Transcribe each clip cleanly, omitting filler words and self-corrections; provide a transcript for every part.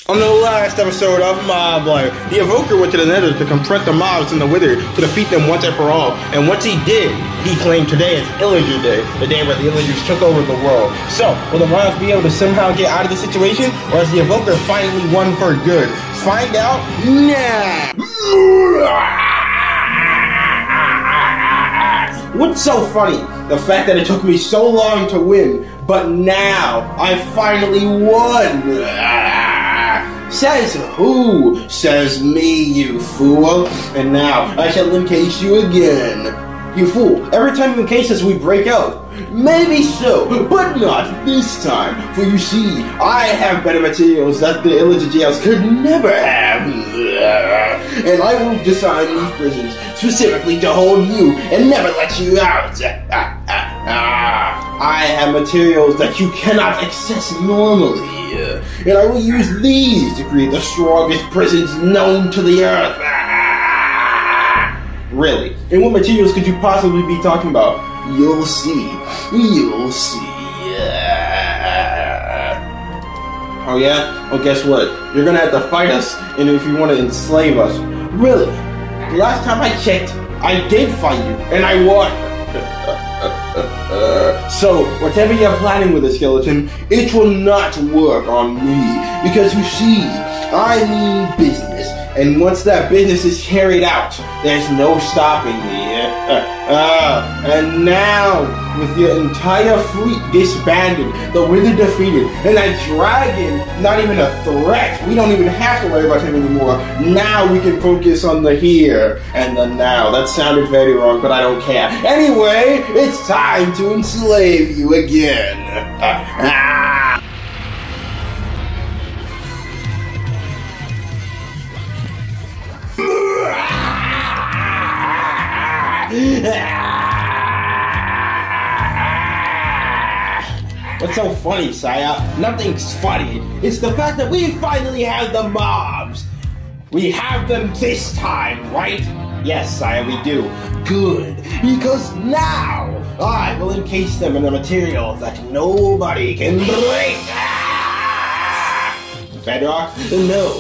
On the last episode of Mob Life, the Evoker went to the Nether to confront the mobs and the Wither to defeat them once and for all. And once he did, he claimed today is Illager Day, the day where the Illagers took over the world. So, will the mobs be able to somehow get out of the situation, or has the Evoker finally won for good? Find out now! What's so funny? The fact that it took me so long to win, but now I finally won! Says who? Says me, you fool. And now I shall encase you again. You fool, every time you encase us we break out. Maybe so, but not this time. For you see, I have better materials that the Illager jails could never have. And I will design these prisons specifically to hold you and never let you out. I have materials that you cannot access normally. And I will use these to create the strongest prisons known to the earth. Really? And what materials could you possibly be talking about? You'll see. You'll see. Oh yeah? Well, guess what? You're gonna have to fight us, and if you want to enslave us. Really? The last time I checked, I did fight you, and I won. So, whatever you're planning with the skeleton, it will not work on me. Because you see, I mean business. And once that business is carried out, there's no stopping me. And now, with your entire fleet disbanded, the Wither defeated, and that dragon not even a threat, we don't even have to worry about him anymore. Now we can focus on the here and the now. That sounded very wrong, but I don't care. Anyway, it's time to enslave you again. What's so funny, Saya? Nothing's funny. It's the fact that we finally have the mobs. We have them this time, right? Yes, Saya, we do. Good. Because now I will encase them in a material that nobody can break. Bedrock? No,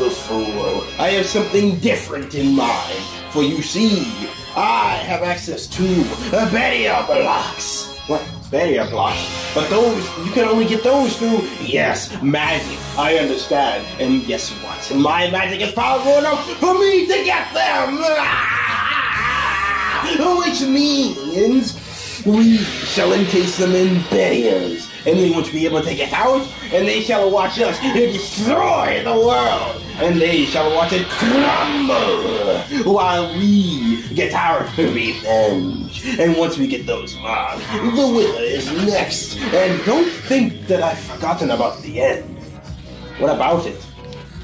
fool. I have something different in mind. For you see, I have access to barrier blocks. What? Barrier blocks? But those, you can only get those through, yes, magic. I understand. And guess what? My magic is powerful enough for me to get them! Which means we shall encase them in barriers. And they won't be able to get out, and they shall watch us destroy the world, and they shall watch it crumble while we get our revenge. And once we get those mobs, the Wither is next. And don't think that I've forgotten about the end. What about it?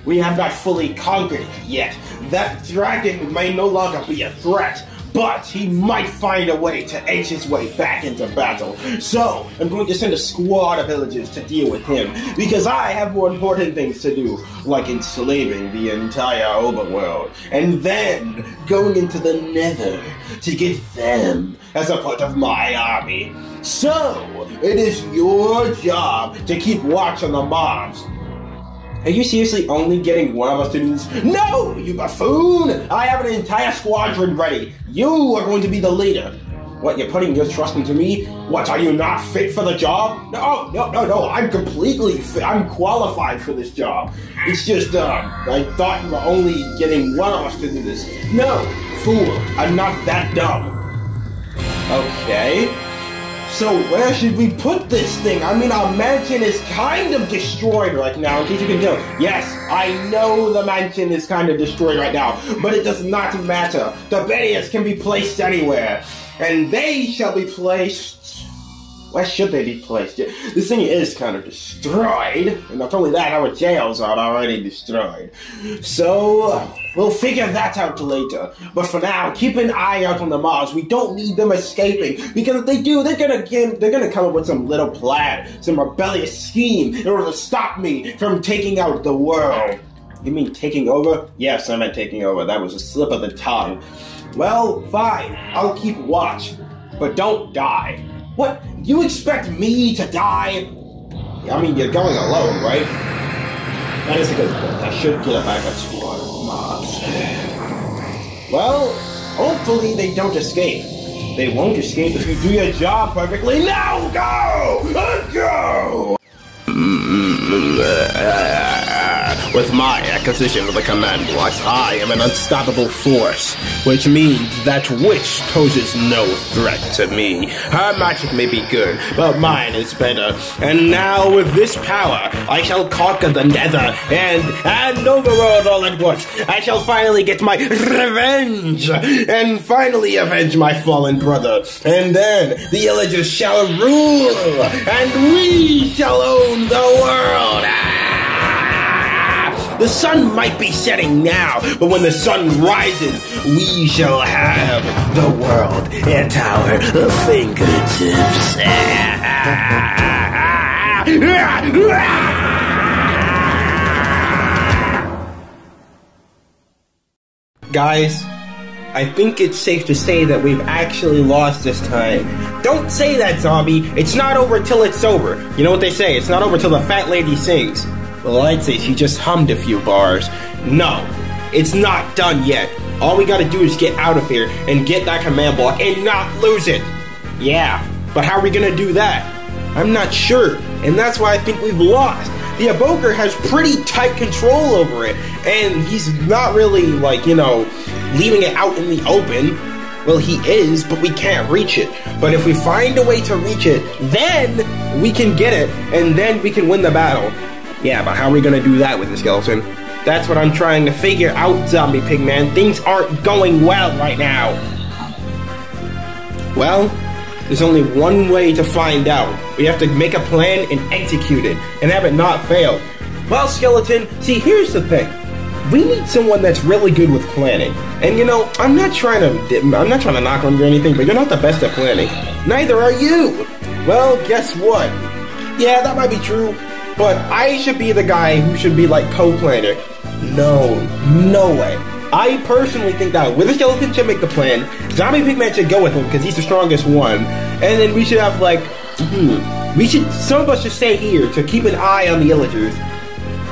We have not fully conquered it yet. That dragon may no longer be a threat, but he might find a way to edge his way back into battle. So, I'm going to send a squad of villagers to deal with him, because I have more important things to do, like enslaving the entire overworld, and then going into the Nether to get them as a part of my army. So, it is your job to keep watch on the mobs. Are you seriously only getting one of us to do this? No, you buffoon! I have an entire squadron ready. You are going to be the leader. What, you're putting your trust into me? What, are you not fit for the job? No, I'm completely fit. I'm qualified for this job. It's just, I thought you were only getting one of us to do this. No, fool, I'm not that dumb. Okay. So where should we put this thing? I mean, our mansion is kind of destroyed right now, in case you can tell. Yes, I know the mansion is kind of destroyed right now, but it does not matter. The barriers can be placed anywhere, and they shall be placed... Where should they be placed? This thing is kind of destroyed, and not only that, our jails are already destroyed. So, we'll figure that out later. But for now, keep an eye out on the mobs. We don't need them escaping, because if they do, they're gonna come up with some little plan, some rebellious scheme in order to stop me from taking out the world. You mean taking over? Yes, I meant taking over. That was a slip of the tongue. Well, fine. I'll keep watch, but don't die. What? You expect me to die? I mean, you're going alone, right? That is a good point. I should get a backup squad of mobs. Well, hopefully they don't escape. They won't escape if you do your job perfectly. Now go! Go! With my acquisition of the command blocks, I am an unstoppable force, which means that witch poses no threat to me. Her magic may be good, but mine is better. And now with this power, I shall conquer the nether and overworld all at once. I shall finally get my revenge, and finally avenge my fallen brother. And then the Illagers shall rule, and we shall own the world. The sun might be setting now, but when the sun rises, we shall have the world at our fingertips. Guys, I think it's safe to say that we've actually lost this time. Don't say that, zombie. It's not over till it's over. You know what they say, it's not over till the fat lady sings. Well, I'd say she just hummed a few bars. No, it's not done yet. All we gotta do is get out of here and get that command block and not lose it. Yeah, but how are we gonna do that? I'm not sure, and that's why I think we've lost. The Evoker has pretty tight control over it, and he's not really, like, you know, leaving it out in the open. Well, he is, but we can't reach it. But if we find a way to reach it, then we can get it, and then we can win the battle. Yeah, but how are we gonna do that with the skeleton? That's what I'm trying to figure out, Zombie Pigman. Things aren't going well right now. Well, there's only one way to find out. We have to make a plan and execute it, and have it not fail. Well, skeleton, see, here's the thing. We need someone that's really good with planning. And you know, I'm not trying to knock on you or anything, but you're not the best at planning. Neither are you. Well, guess what? Yeah, that might be true. But I should be the guy who should be like co-planner. No way. I personally think that Wither Skeleton should make the plan, Zombie Pigman should go with him because he's the strongest one, and then we should have like, some of us should stay here to keep an eye on the Illagers.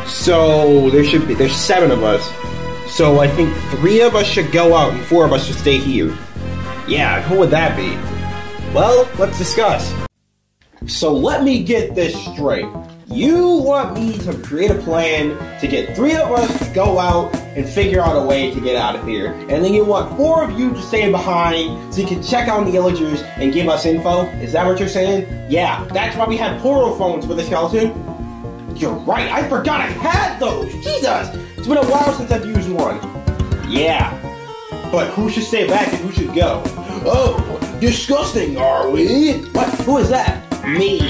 So there's 7 of us. So I think 3 of us should go out and 4 of us should stay here. Yeah, who would that be? Well, let's discuss. So let me get this straight. You want me to create a plan to get 3 of us to go out and figure out a way to get out of here. And then you want 4 of you to stay behind so you can check on the Illagers and give us info? Is that what you're saying? Yeah, that's why we have portal phones for the skeleton. You're right, I forgot I had those! Jesus! It's been a while since I've used one. Yeah, but who should stay back and who should go? Oh, disgusting, are we? What? Who is that? Me.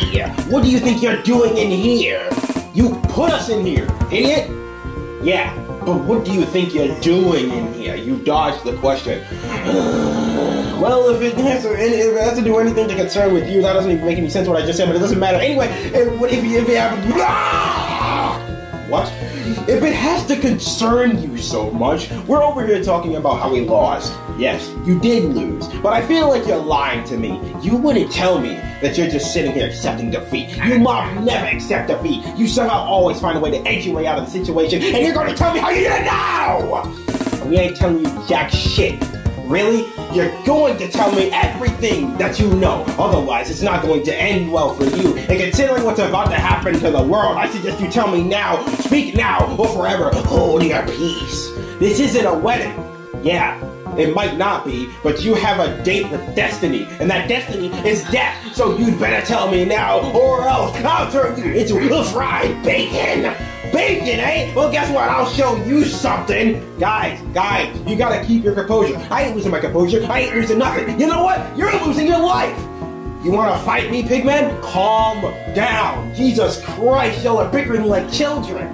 What do you think you're doing in here? You put us in here, idiot! Yeah, but what do you think you're doing in here? You dodged the question. Well, if it has to do anything to concern with you, that doesn't even make any sense what I just said, but it doesn't matter. Anyway, what? If it has to concern you so much, we're over here talking about how we lost. Yes, you did lose, but I feel like you're lying to me. You wouldn't tell me that you're just sitting here accepting defeat. You mobs never accept defeat. You somehow always find a way to edge your way out of the situation, and you're going to tell me how you did it now! We ain't telling you jack shit. Really? You're going to tell me everything that you know. Otherwise, it's not going to end well for you. And considering what's about to happen to the world, I suggest you tell me now. Speak now or forever hold your peace. This isn't a wedding. Yeah, it might not be, but you have a date with destiny. And that destiny is death. So you'd better tell me now or else I'll turn you into a fried bacon. Bacon, eh? Well, guess what? I'll show you something. Guys, you gotta keep your composure. I ain't losing my composure. I ain't losing nothing. You know what? You're losing your life. You wanna fight me, Pigman? Calm down. Jesus Christ, y'all are bickering like children.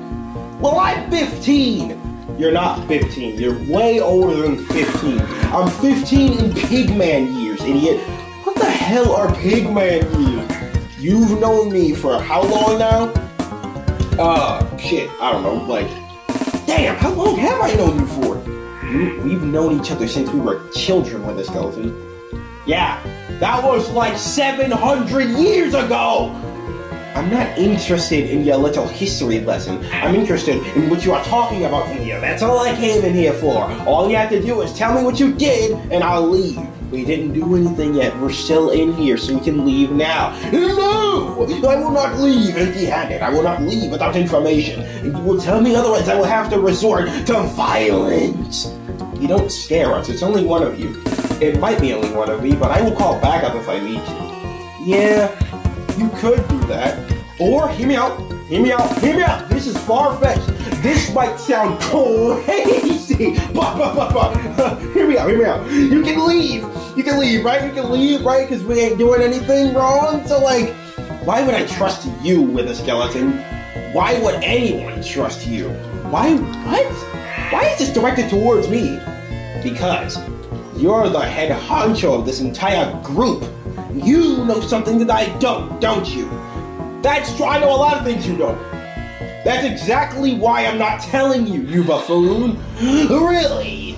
Well, I'm 15. You're not 15. You're way older than 15. I'm 15 in Pigman years, idiot. What the hell are Pigman years? You've known me for how long now? Shit, I don't know, like, damn, how long have I known you for? We've known each other since we were children with the skeleton. Yeah, that was like 700 years ago! I'm not interested in your little history lesson. I'm interested in what you are talking about in here. That's all I came in here for. All you have to do is tell me what you did, and I'll leave. We didn't do anything yet. We're still in here, so we can leave now. No! I will not leave empty-handed. I will not leave without information. And you will tell me otherwise, I will have to resort to violence. You don't scare us. It's only one of you. It might be only one of me, but I will call backup if I need to. Yeah, you could do that. Or, hear me out. Hear me out. Hear me out. This is far-fetched. This might sound crazy. Hear me out. Hear me out. You can leave. You can leave, right? You can leave, right? Because we ain't doing anything wrong. So, like, why would I trust you with a skeleton? Why would anyone trust you? Why? What? Why is this directed towards me? Because you're the head honcho of this entire group. You know something that I don't you? I know a lot of things you don't. That's exactly why I'm not telling you, you buffoon. Really?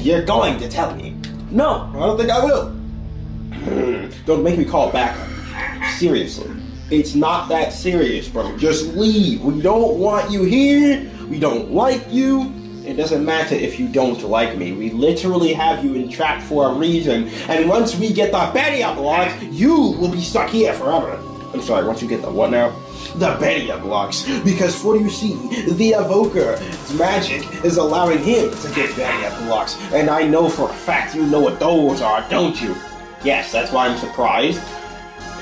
You're going to tell me? No, I don't think I will. Don't make me call back. Seriously. It's not that serious, bro. Just leave. We don't want you here. We don't like you. It doesn't matter if you don't like me. We literally have you entrapped for a reason. And once we get the Beria blocks, you will be stuck here forever. I'm sorry, once you get the what now? The Beria blocks. Because what do you see? The Evoker's magic is allowing him to get Beria blocks. And I know for a fact you know what those are, don't you? Yes, that's why I'm surprised.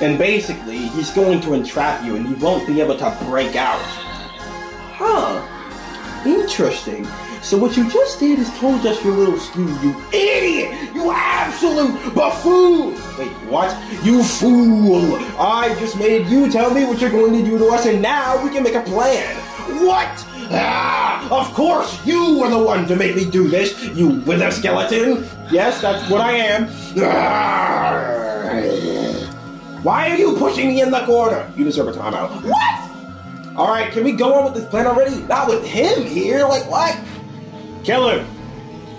And basically, he's going to entrap you and you won't be able to break out. Huh. Interesting. So what you just did is told us your little scheme, you idiot! You absolute buffoon! Wait, what? You fool! I just made you tell me what you're going to do to us, and now we can make a plan. What? Ah, of course you were the one to make me do this, you wither skeleton! Yes, that's what I am. Why are you pushing me in the corner? You deserve a timeout. What? Alright, can we go on with this plan already? Not with him here, like what? Kill him!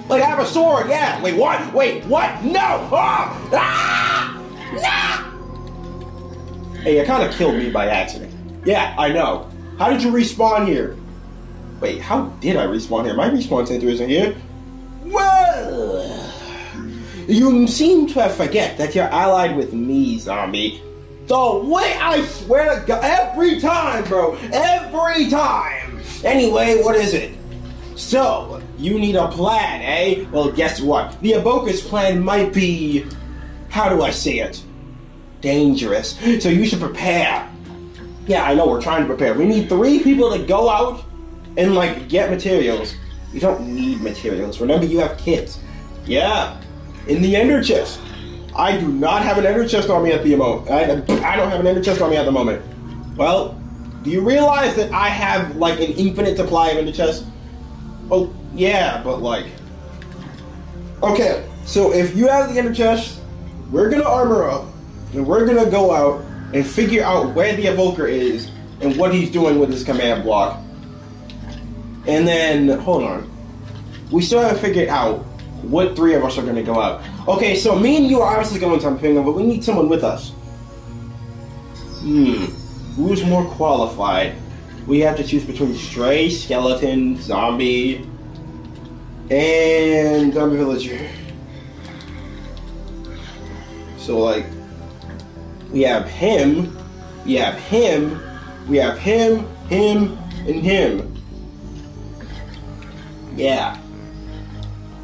Like, I have a sword, yeah! Wait, what? Wait, what? No! Oh! Ah! Ah! Hey, you kind of killed me by accident. Yeah, I know. How did you respawn here? Wait, how did I respawn here? My respawn center isn't here. Well, you seem to forget that you're allied with me, zombie. The way I swear to God, every time, bro! Every time! Anyway, what is it? So, you need a plan, eh? Well, guess what? The Evoker's plan might be... How do I say it? Dangerous. So you should prepare. Yeah, I know, we're trying to prepare. We need 3 people to go out and, like, get materials. You don't need materials. Remember, you have kids. Yeah. In the ender chest. I do not have an ender chest on me at the moment. I don't have an ender chest on me at the moment. Well, do you realize that I have, like, an infinite supply of ender chests? Oh, yeah, but like... Okay, so if you have the ender chest, we're gonna armor up, and we're gonna go out and figure out where the Evoker is and what he's doing with his command block. And then, hold on. We still haven't figured out what 3 of us are gonna go out. Okay, so me and you are obviously going to Ping, but we need someone with us. Who's more qualified? We have to choose between Stray, Skeleton, Zombie, and Zombie Villager. So, like, we have him, we have him, we have him, him, and him. Yeah.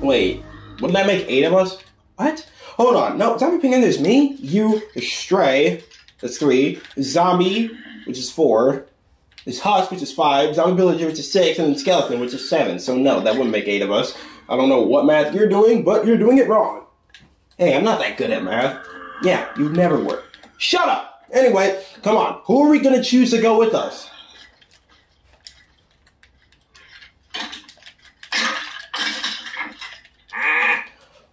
Wait, wouldn't that make 8 of us? What? Hold on, no, Zombie Ping, there's me, you, Stray, that's 3, Zombie, which is 4, there's Husk, which is 5, Zombie Villager, which is 6, and then Skeleton, which is 7. So no, that wouldn't make 8 of us. I don't know what math you're doing, but you're doing it wrong. Hey, I'm not that good at math. Yeah, you never were. Shut up! Anyway, come on. Who are we gonna choose to go with us?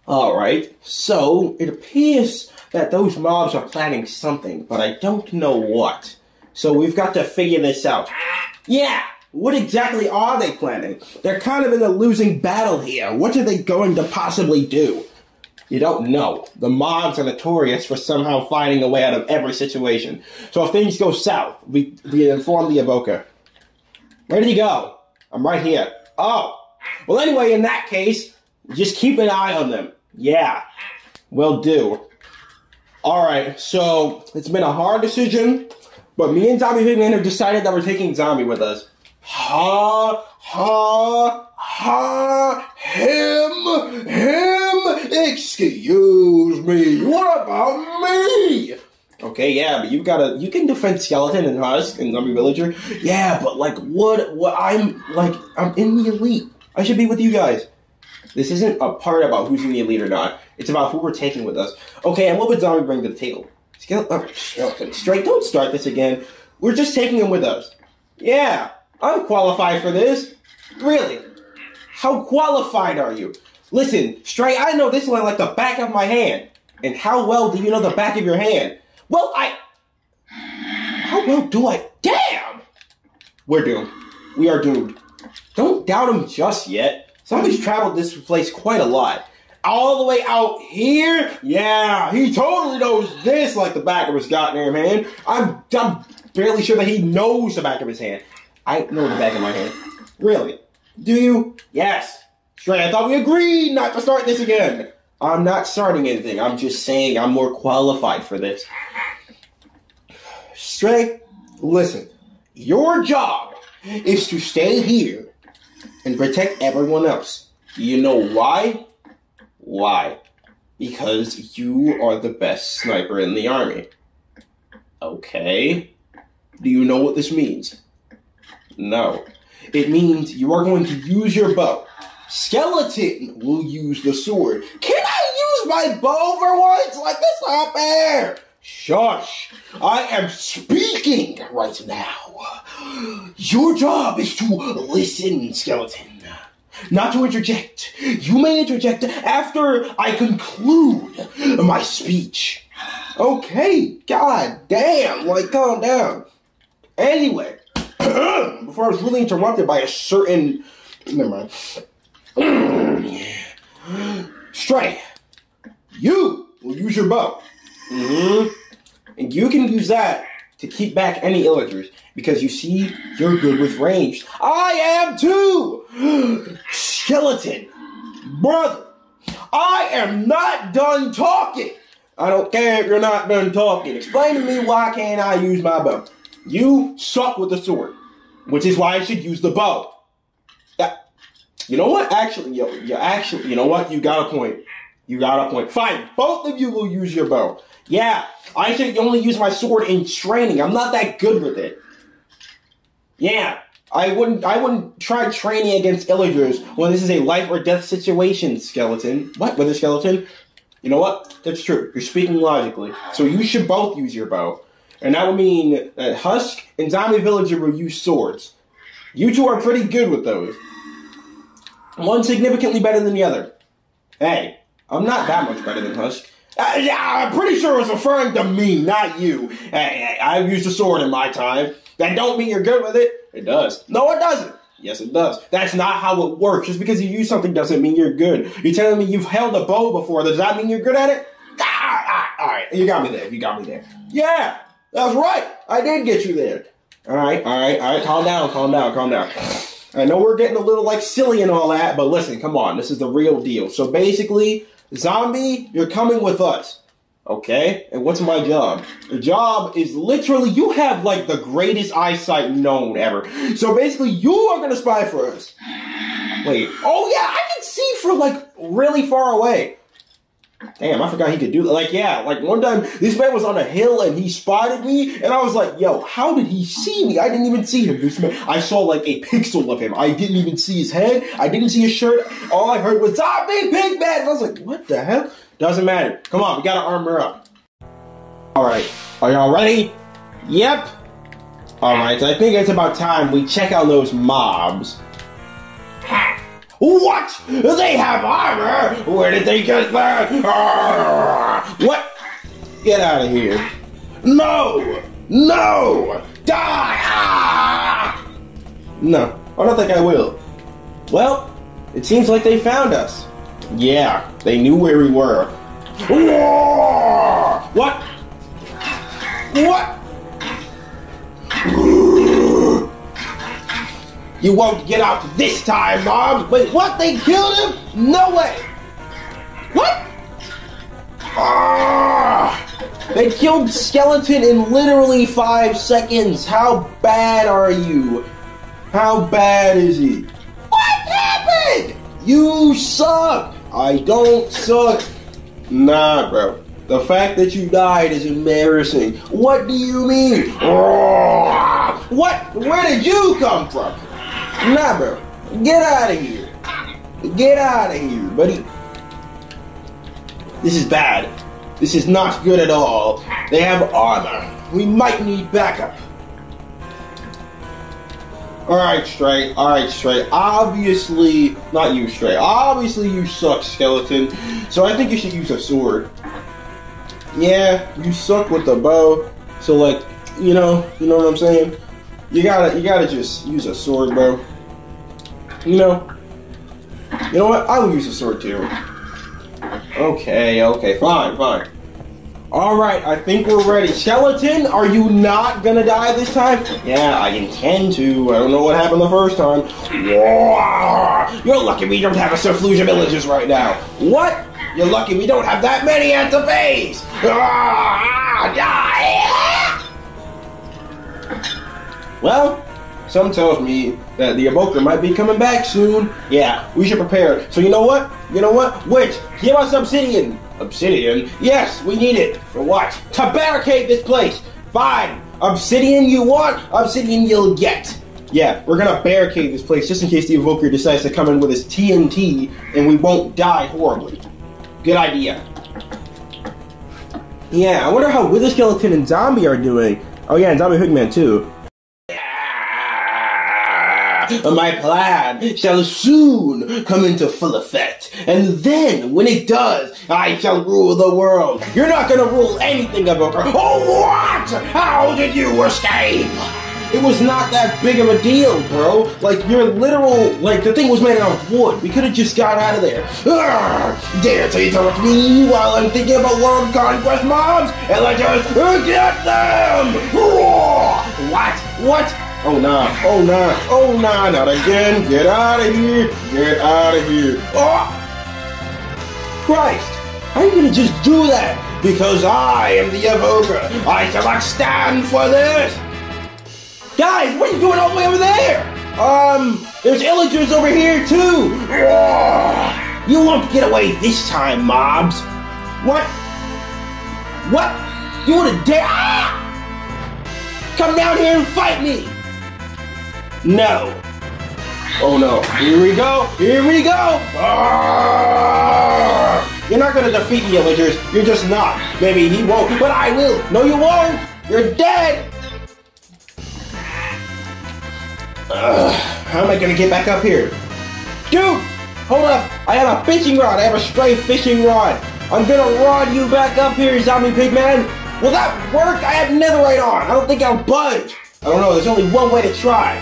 Alright, so it appears that those mobs are planning something, but I don't know what. So we've got to figure this out. Yeah! What exactly are they planning? They're kind of in a losing battle here. What are they going to possibly do? You don't know. The mobs are notorious for somehow finding a way out of every situation. So if things go south, we inform the evoker. Where did he go? I'm right here. Oh. Well, anyway, in that case, just keep an eye on them. Yeah. Will do. Alright, so it's been a hard decision, but me and Zombie Pigman have decided that we're taking Zombie with us. Him, excuse me, what about me? Okay, yeah, but you can defend Skeleton and Husk and Zombie Villager. Yeah, but like, I'm in the elite. I should be with you guys. This isn't a part about who's in the elite or not. It's about who we're taking with us. Okay, and what would Zombie bring to the table? Skeleton, straight, don't start this again. We're just taking him with us. Yeah, I'm qualified for this. Really? How qualified are you? Listen, Stray, I know this one like the back of my hand. And how well do you know the back of your hand? Well, how well do I? Damn! We're doomed. We are doomed. Don't doubt him just yet. Somebody's traveled this place quite a lot. All the way out here? Yeah, he totally knows this like the back of his goddamn hand. I'm barely sure that he knows the back of his hand. I know the back of my hand. Really? Do you? Yes. Stray, I thought we agreed not to start this again. I'm not starting anything. I'm just saying I'm more qualified for this. Stray, listen. Your job is to stay here and protect everyone else. You know why? Why? Because you are the best sniper in the army. Okay. Do you know what this means? No. It means you are going to use your bow. Skeleton will use the sword. Can I use my bow for once? Like, that's not fair. Shush. I am speaking right now. Your job is to listen, Skeleton. Not to interject. You may interject after I conclude my speech. Okay, god damn, like, calm down. Anyway, before I was really interrupted by a certain... Never mind. Stray, you will use your bow. And you can use that to keep back any Illagers, because you see, you're good with ranged. I am too! Skeleton, brother, I am not done talking. I don't care if you're not done talking. Explain to me why can't I use my bow? You suck with the sword, which is why I should use the bow. You know what? Actually, you know what? You got a point. You got a point. Fine, both of you will use your bow. Yeah, I should only use my sword in training. I'm not that good with it. Yeah, I wouldn't try training against Illagers when this is a life or death situation, Skeleton. What? With a Skeleton? You know what? That's true. You're speaking logically. So you should both use your bow. And that would mean that Husk and Zombie Villager will use swords. You two are pretty good with those. One significantly better than the other. Hey, I'm not that much better than Husk. I'm pretty sure it was referring to me, not you. Hey, I've used a sword in my time. That don't mean you're good with it. It does. No, it doesn't. Yes, it does. That's not how it works. Just because you use something doesn't mean you're good. You're telling me you've held a bow before. Does that mean you're good at it? All right. You got me there. You got me there. Yeah, that's right. I did get you there. All right. Calm down. I know we're getting a little, like, silly and all that, but listen, come on. This is the real deal. So basically, Zombie, you're coming with us. Okay? And what's my job? The job is literally, you have, like, the greatest eyesight known ever. So basically, you are going to spy for us. Wait. Oh, yeah, I can see for, like, really far away. Damn, I forgot he could do that. Like, yeah, like, one time, this man was on a hill, and he spotted me, and I was like, yo, how did he see me? I didn't even see him. This man, I saw, like, a pixel of him. I didn't even see his head. I didn't see his shirt. All I heard was, Zombie Pigman! And I was like, what the hell? Doesn't matter. Come on, we gotta armor up. Alright, are y'all ready? Yep. Alright, so I think it's about time we check out those mobs. What? They have armor? Where did they get that? What? Get out of here. No! No! Die! No, I don't think I will. Well, it seems like they found us. Yeah, they knew where we were. What? What? You won't get out this time, Mom! Wait, what? They killed him? No way! What? They killed Skeleton in literally 5 seconds! How bad are you? How bad is he? What happened? You suck! I don't suck. Nah, bro. The fact that you died is embarrassing. What do you mean? What? Where did you come from? Nah, bro. Get out of here. Get out of here, buddy. This is bad. This is not good at all. They have armor. We might need backup. Alright, Stray. Alright, Stray. Obviously, not you, Stray. Obviously, you suck, Skeleton. So I think you should use a sword. Yeah, you suck with the bow. So, like, you know what I'm saying? You gotta just use a sword, bro. You know what? I will use a sword too. Okay, fine. Alright, I think we're ready. Skeleton, are you not gonna die this time? Yeah, I intend to. I don't know what happened the first time. You're lucky we don't have a surfluge of villages right now. What? You're lucky we don't have that many at the base. Well, some tells me that the Evoker might be coming back soon. Yeah, we should prepare. So you know what? Wait, give us obsidian. Obsidian? Yes, we need it. For what? To barricade this place. Fine. Obsidian you want, obsidian you'll get. Yeah, we're gonna barricade this place just in case the Evoker decides to come in with his TNT and we won't die horribly. Good idea. Yeah, I wonder how Wither Skeleton and Zombie are doing. Oh yeah, and Zombie Hookman too. My plan shall soon come into full effect, and then, when it does, I shall rule the world. You're not gonna rule anything, Evoker. Oh, what? How did you escape? It was not that big of a deal, bro. Like, your literal, like, the thing was made out of wood. We could have just got out of there. Dare to interrupt me while I'm thinking about world conquest mobs? Illagers, get them! What? Oh nah, not again. Get out of here. Oh! Christ, how are you gonna just do that? Because I am the Evoker. I shall not stand for this. Guys, what are you doing all the way over there? There's Illagers over here too. You won't get away this time, mobs. What? You wanna dare? Come down here and fight me. No. Oh no. Here we go. You're not gonna defeat me, Illagers. You're just not. Maybe he won't, but I will. No, you won't. You're dead. How am I gonna get back up here? Dude, hold up. I have a fishing rod. I have a stray fishing rod. I'm gonna rod you back up here, Zombie Pigman. Will that work? I have netherite on. I don't think I'll budge. I don't know. There's only one way to try.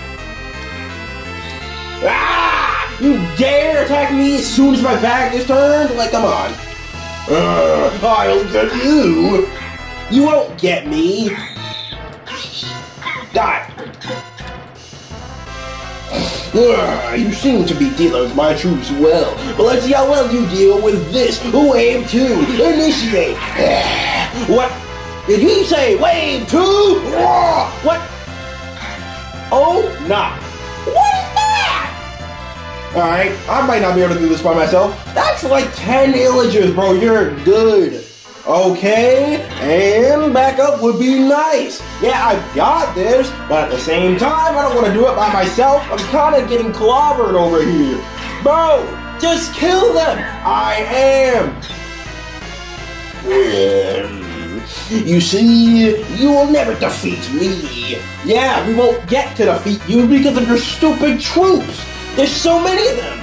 You dare attack me as soon as my back is turned? Like, come on. I'll get you. You won't get me. Die. You seem to be dealing with my troops well. But let's see how well you deal with this. Wave 2. Initiate. What? Did he say wave 2? What? Oh, nah. What is that? Alright, I might not be able to do this by myself. That's like 10 Illagers, bro. You're good. Okay, and backup would be nice. Yeah, I've got this, but at the same time, I don't want to do it by myself. I'm kind of getting clobbered over here. Bro, just kill them. I am. You see, you will never defeat me. Yeah, we won't get to defeat you because of your stupid troops. There's so many of them.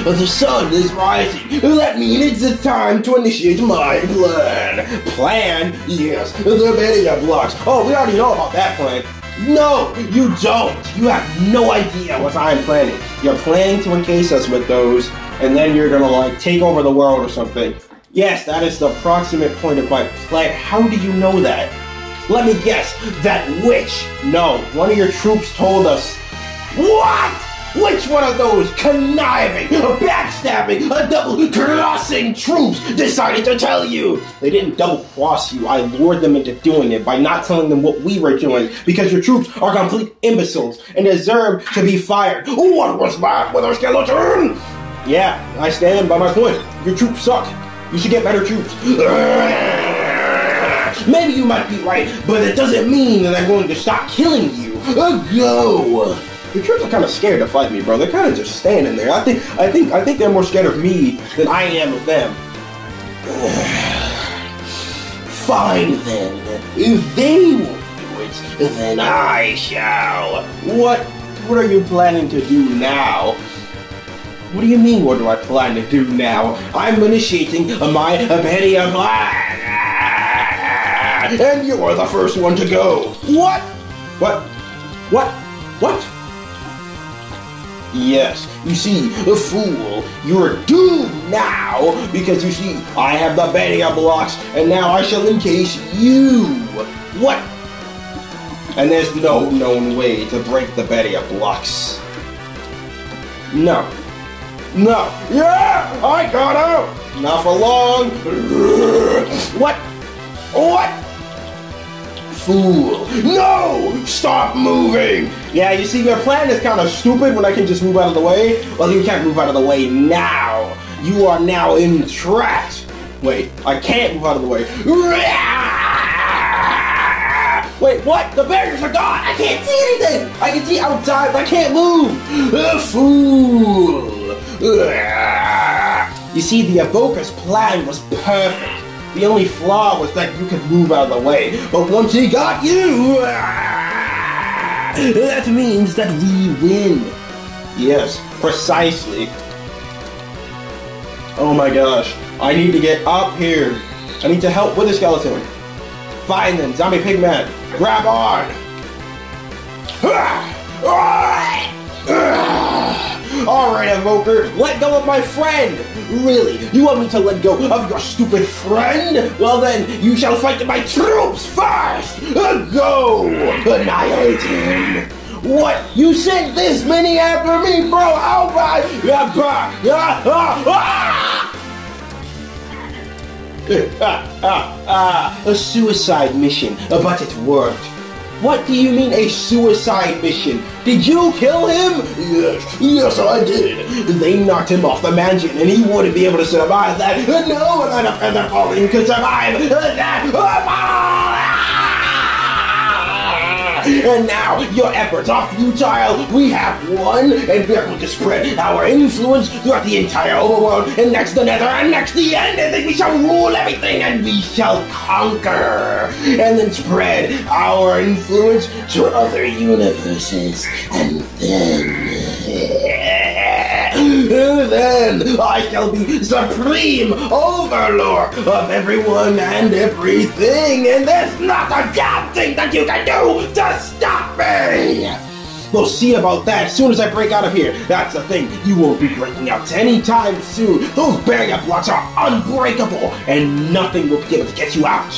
The sun is rising. That means it's time to initiate my plan. Plan? Yes, the barrier blocks. Oh, we already know about that plan. No, you don't. You have no idea what I'm planning. You're planning to encase us with those, and then you're gonna, like, take over the world or something. Yes, that is the approximate point of my plan. How do you know that? Let me guess. That witch. No, one of your troops told us. What? Which one of those conniving, backstabbing, double-crossing troops decided to tell you? They didn't double-cross you. I lured them into doing it by not telling them what we were doing, because your troops are complete imbeciles and deserve to be fired. What was that with our skeleton? Yeah, I stand by my point. Your troops suck. You should get better troops. Maybe you might be right, but it doesn't mean that I'm going to stop killing you. Go! Your troops are kind of scared to fight me, bro. They're kind of just standing there. I think they're more scared of me than I am of them. Fine then. If they won't do it, then I shall. What are you planning to do now? What do you mean, what do I plan to do now? I'm initiating my Abedia plan. And you're the first one to go. What? What? Yes, you see, the fool, you're doomed now, because you see, I have the barrier blocks, and now I shall encase you. What? And there's no known way to break the barrier blocks. No. Yeah, I got out. Not for long. What? Fool. No! Stop moving! Yeah, you see, your plan is kind of stupid when I can just move out of the way. Well, you can't move out of the way now. You are now entrapped. Wait, I can't move out of the way. Wait, what? The barriers are gone! I can't see anything! I can see outside, but I can't move! Fool! You see, the Evoker's plan was perfect. The only flaw was that you could move out of the way. But once he got you, that means that we win. Yes, precisely. Oh my gosh. I need to get up here. I need to help with the skeleton. Fine then, Zombie Pigman. Grab on. Alright, Evoker, let go of my friend! Really? You want me to let go of your stupid friend? Well then, you shall fight my troops first! Go! Annihilate him! What? You sent this many after me, bro? How about... A suicide mission, but it worked. What do you mean a suicide mission? Did you kill him? Yes, I did. They knocked him off the mansion and he wouldn't be able to survive that. No one on a feather falling could survive that. And now your efforts are futile. We have won, and we're going to spread our influence throughout the entire overworld, and next the Nether, and next the end, and then we shall rule everything, and we shall conquer, and then spread our influence to other universes, and then I shall be supreme overlord of everyone and everything, and there's not a damn thing that you can do to stop me! We'll see about that as soon as I break out of here. That's the thing, you won't be breaking out anytime soon. Those barrier blocks are unbreakable, and nothing will be able to get you out.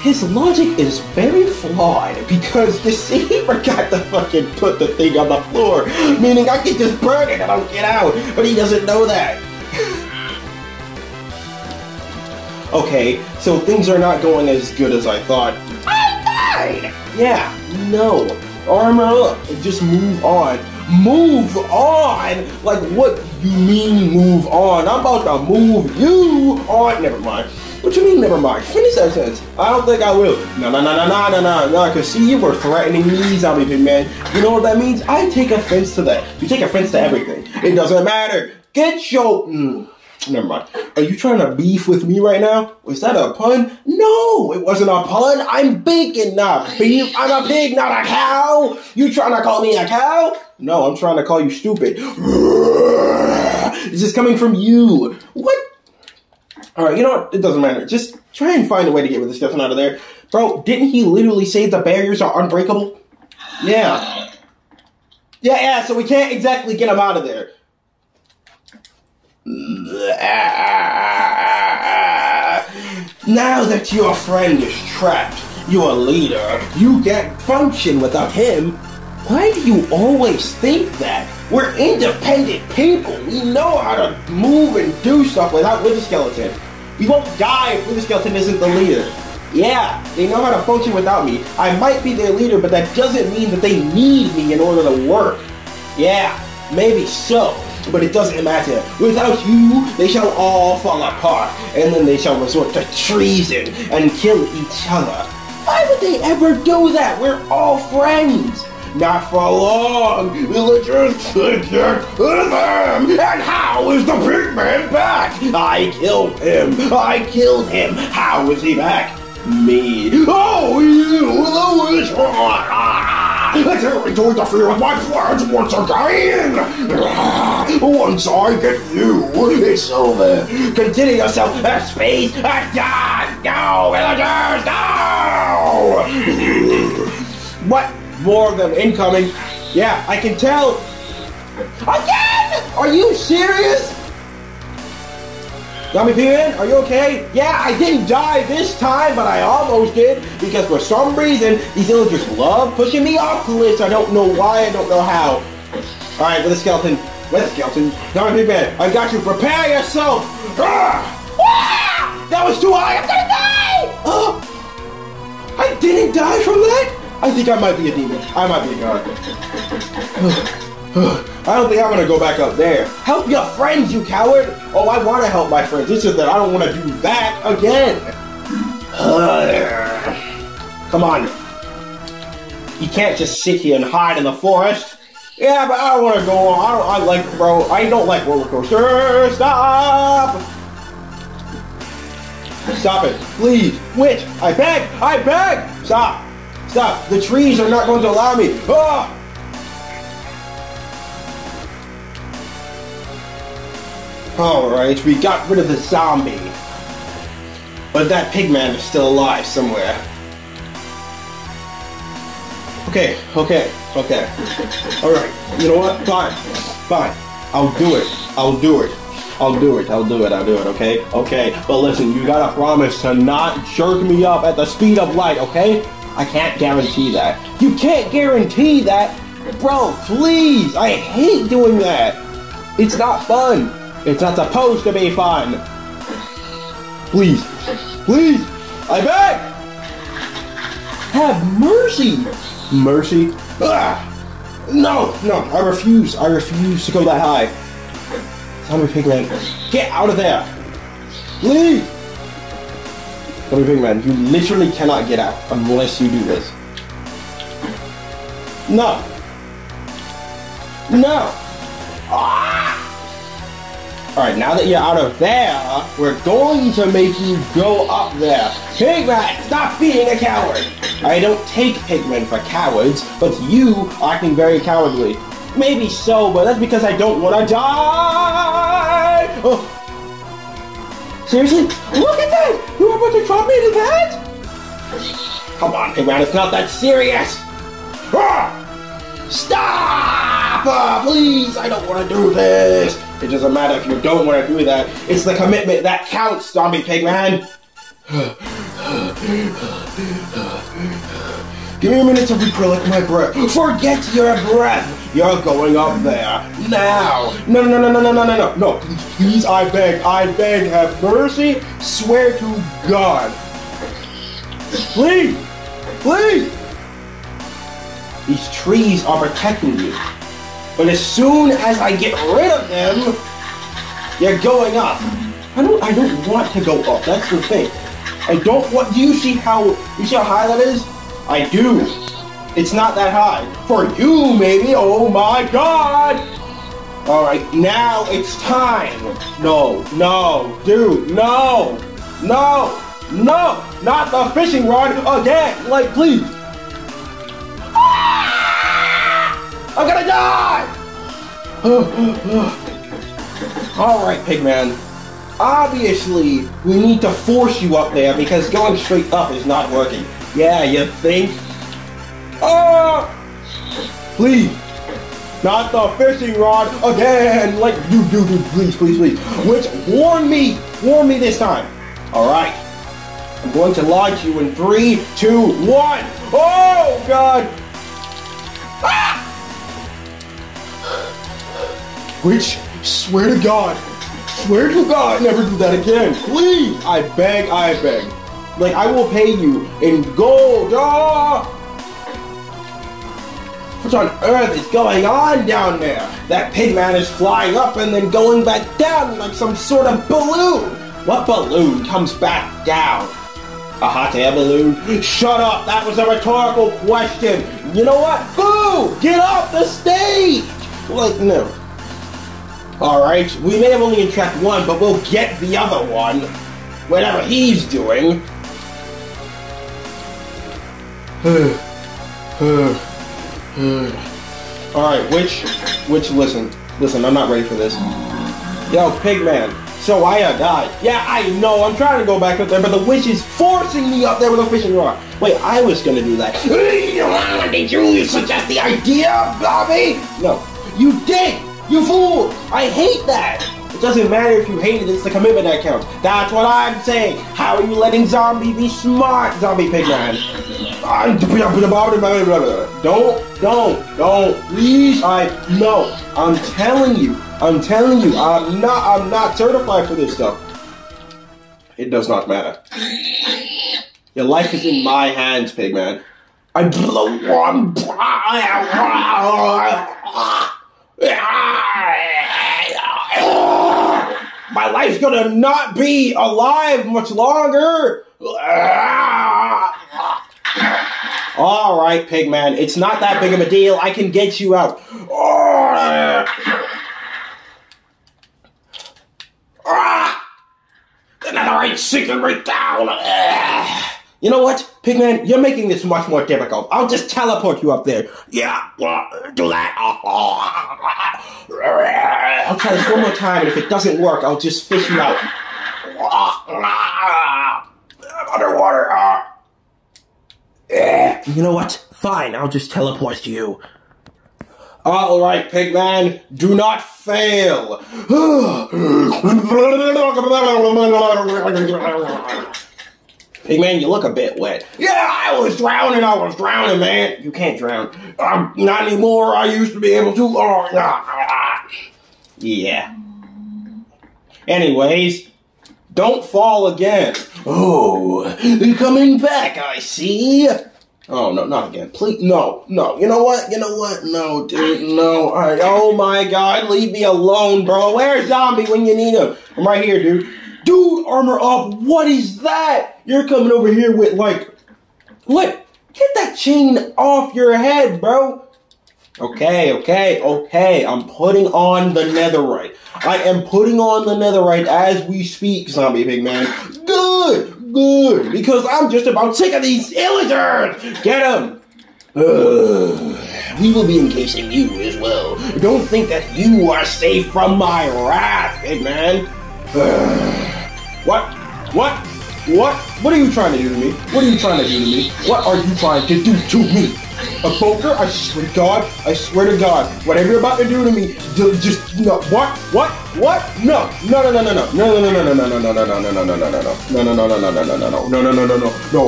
His logic is very flawed, because you see, he forgot to fucking put the thing on the floor, meaning I can just burn it and I don't get out, but he doesn't know that. Okay, so things are not going as good as I thought. I died! Yeah, no. Armor up, just move on. Move on? Like, what you mean move on? I'm about to move you on. Never mind. What you mean, never mind? Finish that sentence. I don't think I will. No, because see, you were threatening me, Zombie Pigman. You know what that means? I take offense to that. You take offense to everything. It doesn't matter. Get your... Never mind. Are you trying to beef with me right now? Was that a pun? No, it wasn't a pun. I'm bacon, not beef. I'm a pig, not a cow. You trying to call me a cow? No, I'm trying to call you stupid. This is coming from you. What? Alright, you know what? It doesn't matter. Just try and find a way to get with this skeleton out of there. Bro, didn't he literally say the barriers are unbreakable? Yeah. Yeah, so we can't exactly get him out of there. Now that your friend is trapped, your leader, you can't function without him. Why do you always think that? We're independent people. We know how to move and do stuff without Wither Skeleton. We won't die if Wither Skeleton isn't the leader. Yeah, they know how to function without me. I might be their leader, but that doesn't mean that they need me in order to work. Yeah, maybe so, but it doesn't matter. Without you, they shall all fall apart, and then they shall resort to treason and kill each other. Why would they ever do that? We're all friends. Not for long. Illagers should get them. And how is the pig man back? I killed him. How is he back? Me. Oh, you, the witch. Tell me to interfere with my plans once again. Once I get you, it's over. Consider yourself a space attack. Go, villagers, go! What? More of them incoming. Yeah, I can tell. Again? Are you serious? Zombie Pigman, are you okay? Yeah, I didn't die this time, but I almost did, because for some reason, these villagers love pushing me off the list. I don't know why, I don't know how. Alright, with a skeleton. Zombie Pigman, I got you. Prepare yourself. That was too high. I'm gonna die. I didn't die from that? I think I might be a demon. I might be a god. I don't think I'm gonna go back up there. Help your friends, you coward! Oh, I want to help my friends. It's just that I don't want to do that again. Come on. You can't just sit here and hide in the forest. Yeah, but I don't want to go on. I don't like roller coasters. Stop! Stop it, please. Witch, I beg! Stop! The trees are not going to allow me. Alright, we got rid of the zombie. But that pigman is still alive somewhere. Okay. Alright, you know what? Fine. I'll do it, okay? Okay, but listen, you gotta promise to not jerk me up at the speed of light, okay? I can't guarantee that. You can't guarantee that? Bro, please! I hate doing that! It's not fun! It's not supposed to be fun! Please! I beg! Have mercy! Mercy? No! I refuse to go that high. Zombie Pigman, get out of there! Please! Zombie Pigman, you literally cannot get out unless you do this. No! Alright, now that you're out of there, we're going to make you go up there. Pigman, stop being a coward! I don't take pigmen for cowards, but you are acting very cowardly. Maybe so, but that's because I don't want to die! Oh. Seriously? Look at that! You were about to drop me into that? Come on, Pigman, it's not that serious! Stop! Please, I don't want to do this! It doesn't matter if you don't want to do that. It's the commitment that counts, Zombie Pigman! Give me a minute to recollect my breath. Forget your breath! You're going up there. Now! No, please, I beg, have mercy. Swear to God. Please! These trees are protecting you. But as soon as I get rid of them, you're going up. I don't want to go up, that's the thing. Do you see how high that is? I do. It's not that high. For you, maybe. Oh my God! Alright, now it's time. No, dude, no! Not the fishing rod again! Like, please! I'm gonna die! Alright, Pigman. Obviously, we need to force you up there because going straight up is not working. Yeah, you think? Please! Not the fishing rod again. Like, dude, please. Which, warn me this time. All right. I'm going to launch you in 3, 2, 1. Oh, God. Ah! Which, swear to God, never do that again. Please, I beg. Like, I will pay you in gold. Oh! What on earth is going on down there? That pigman is flying up and then going back down like some sort of balloon. What balloon comes back down? A hot air balloon? Shut up, that was a rhetorical question. You know what? Boo! Get off the stage! Like, no. Alright, we may have only entrapped one, but we'll get the other one. Whatever he's doing. Alright, which, listen, I'm not ready for this. Yo, Pigman, so I died. Yeah, I know, I'm trying to go back up there, but the witch is forcing me up there with a fishing rod. Wait, I was gonna do that. Did you suggest the idea, Bobby? No, you did, you fool! I hate that! It doesn't matter if you hate it, it's the commitment that counts. That's what I'm saying. How are you letting Zombie be smart, Zombie Pigman? Don't, please, no. I'm telling you, I'm not certified for this stuff. It does not matter. Your life is in my hands, Pigman. My life's gonna not be alive much longer. All right, Pigman, it's not that big of a deal. I can get you out. Another sinking right down. You know what, Pigman? You're making this much more difficult. I'll just teleport you up there. Yeah, do that. I'll try this one more time, and if it doesn't work, I'll just fish you out. Underwater. You know what? Fine, I'll just teleport you. All right, Pigman, do not fail. Pigman, you look a bit wet. Yeah, I was drowning, man. You can't drown. Not anymore. I used to be able to. Yeah. Anyways, don't fall again. Oh, you're coming back, I see. Oh, no, not again. Please, no. You know what? No, dude, no. All right. Oh, my God. Leave me alone, bro. Where's Zombie when you need him? I'm right here, dude. Dude, armor up. What is that? You're coming over here with, like, what? Get that chain off your head, bro. Okay. I'm putting on the netherite. I am putting on the netherite as we speak, Zombie Pigman. Good. Because I'm just about sick of these Illagers. Get them. We will be encasing you as well. Don't think that you are safe from my wrath, Pigman. What? What are you trying to do to me? What are you trying to do to me? A poker? I swear to God, whatever you're about to do to me, just no. What? No,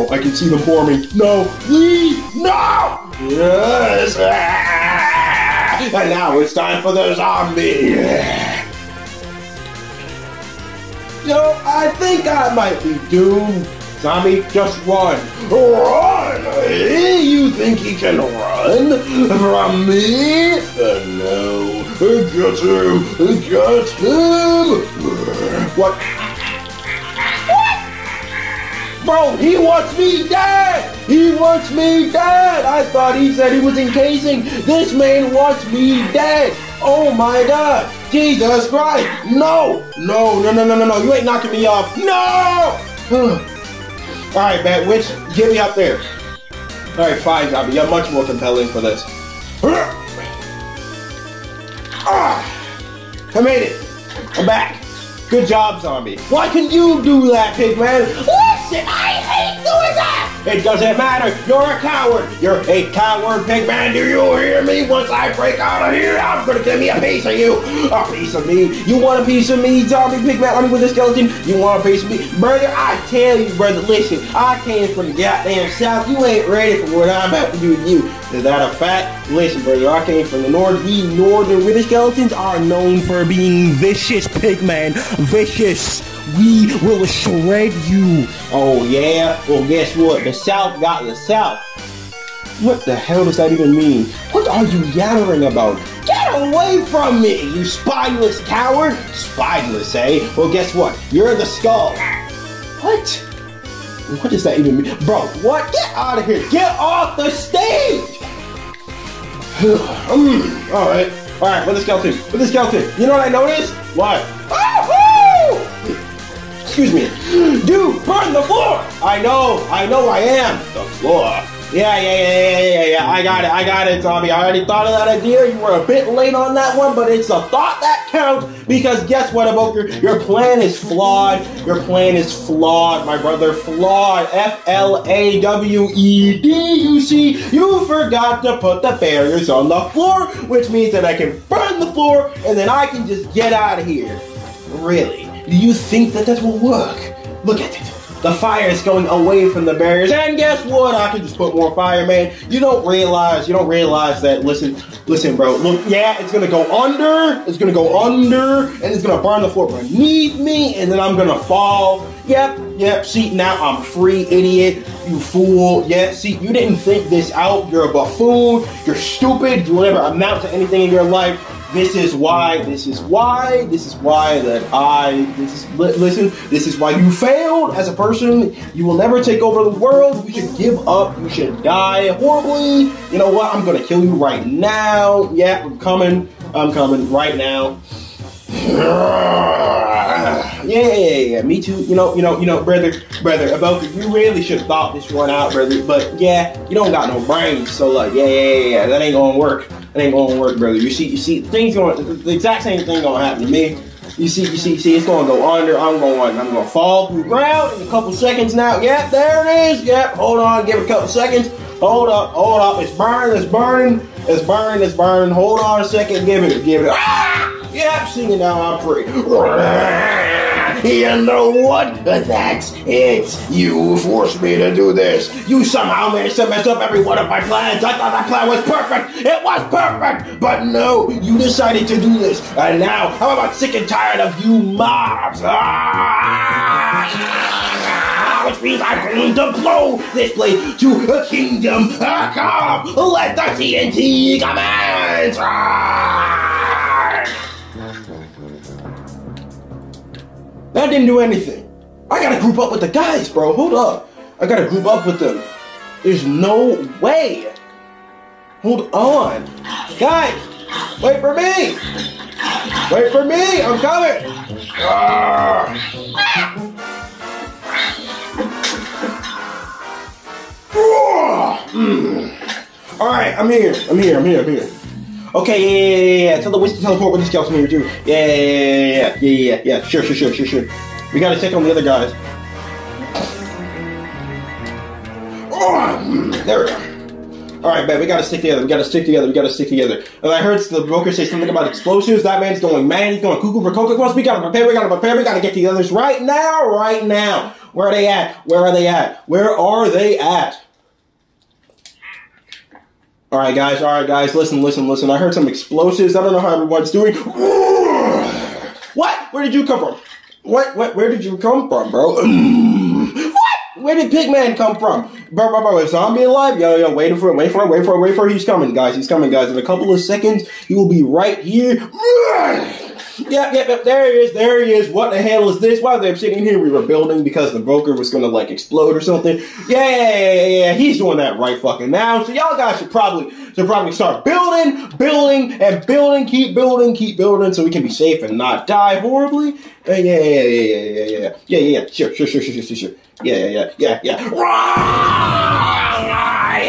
I can see them for me. No, please, no. Yes. And now it's time for the zombie. Yo, I think I might be doomed. Zombie, just run. Run! You think he can run from me? No. Get him! What? Bro, he wants me dead! I thought he said he was encasing. This man wants me dead! Oh my God! Jesus Christ! No! You ain't knocking me off. No! Alright, Bat Witch, get me up there. Alright, fine, Zombie. You're much more compelling for this. I made it. I'm back. Good job, Zombie. Why can you do that, Pigman? it. I hate doing that. It doesn't matter. You're a coward. You're a coward, Pigman. Do you hear me? Once I break out of here, I'm gonna give me a piece of you. A piece of me. You want a piece of me, zombie Pigman? I mean, with a skeleton. You want a piece of me? Brother, I tell you, brother, listen. I came from the goddamn south. You ain't ready for what I'm about to do to you. Is that a fact? Listen, brother, I came from the north. We northern wither skeletons are known for being vicious, Pigman. Vicious. We will shred you. Oh, yeah? Well, guess what? The South got the South. What the hell does that even mean? What are you yammering about? Get away from me, you spineless coward! Spineless, eh? Well, guess what? You're the skull. What? What does that even mean? Bro, what? Get out of here. Get off the stage! Alright. Alright, with the skeleton. With the skeleton. You know what I noticed? What? Excuse me. Dude, burn the floor! I know I am. The floor. Yeah. I got it, zombie. I already thought of that idea. You were a bit late on that one, but it's a thought that counts. Because guess what, Evoker? Your plan is flawed. Your plan is flawed, my brother. Flawed. F-L-A-W-E-D. You see, you forgot to put the barriers on the floor, which means that I can burn the floor, and then I can just get out of here. Really? Do you think that will work? Look at it. The fire is going away from the barriers, and guess what? I can just put more fire, man. You don't realize that, listen, bro. Look, yeah, it's gonna go under, and it's gonna burn the floor beneath me, and then I'm gonna fall. Yep, see, now I'm free, idiot, you fool. Yeah, see, you didn't think this out. You're a buffoon, you're stupid, you'll never amount to anything in your life. This is why this is why you failed as a person. You will never take over the world. You should give up. You should die horribly. You know what? I'm gonna kill you right now. Yeah, I'm coming right now. Yeah, me too. You know, brother, Evoker, you really should have thought this one out, brother. But yeah, you don't got no brains, so like, yeah, that ain't gonna work. That ain't gonna work, brother. You see, the exact same thing gonna happen to me. You see, it's gonna go under. I'm gonna fall through the ground in a couple seconds now. Yep, there it is. Yep, hold on, give it a couple seconds. Hold up. It's burning. Hold on a second, give it. Ah! Yep, see, now I'm free. You know what? That's it. You forced me to do this. You somehow managed to mess up every one of my plans. I thought that plan was perfect. It was perfect. But no, you decided to do this. And now, I'm about sick and tired of you mobs. Which means I'm going to blow this place to a kingdom. Come, let the TNT commence. That didn't do anything. I gotta group up with the guys, bro. Hold up. I gotta group up with them. There's no way. Hold on. Guys, wait for me. I'm coming. Alright, I'm here. Okay, yeah. Tell the witch to teleport with the skeleton here too. Yeah. Sure. We gotta check on the other guys. There we go. Alright, man, we gotta stick together. And I heard the broker say something about explosives. That man's going mad. He's going cuckoo for Cocoa Puffs. We gotta prepare. We gotta get to the others right now. Where are they at? Alright guys, listen. I heard some explosives. I don't know how everyone's doing. What? Where did you come from? Where did you come from, bro? What? Where did Pigman come from? Bro, is zombie alive? Yo, wait for it. He's coming, guys. In a couple of seconds, he will be right here. Yep, there he is. What the hell is this? Why are they sitting here? We were building because the broker was gonna like explode or something. Yeah, he's doing that right fucking now. So y'all guys should probably start building, keep building so we can be safe and not die horribly. Yeah. Sure. Yeah.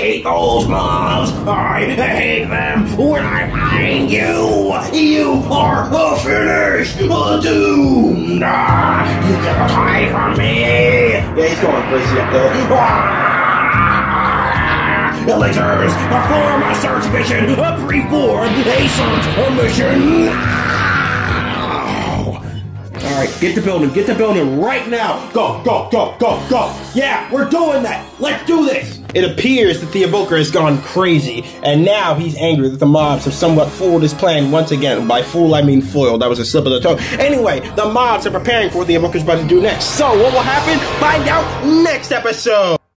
hate those mobs. I hate them. When I find you, you are finished, doomed. You cannot hide from me. Yeah, he's going crazy up there. Illagers, perform a search mission. Perform a search mission. Alright, get the building right now. Go. Yeah, we're doing that. Let's do this. It appears that the Evoker has gone crazy, and now he's angry that the mobs have somewhat foiled his plan once again. By fool, I mean foiled. That was a slip of the tongue. Anyway, the mobs are preparing for what the Evoker's about to do next. So, what will happen? Find out next episode.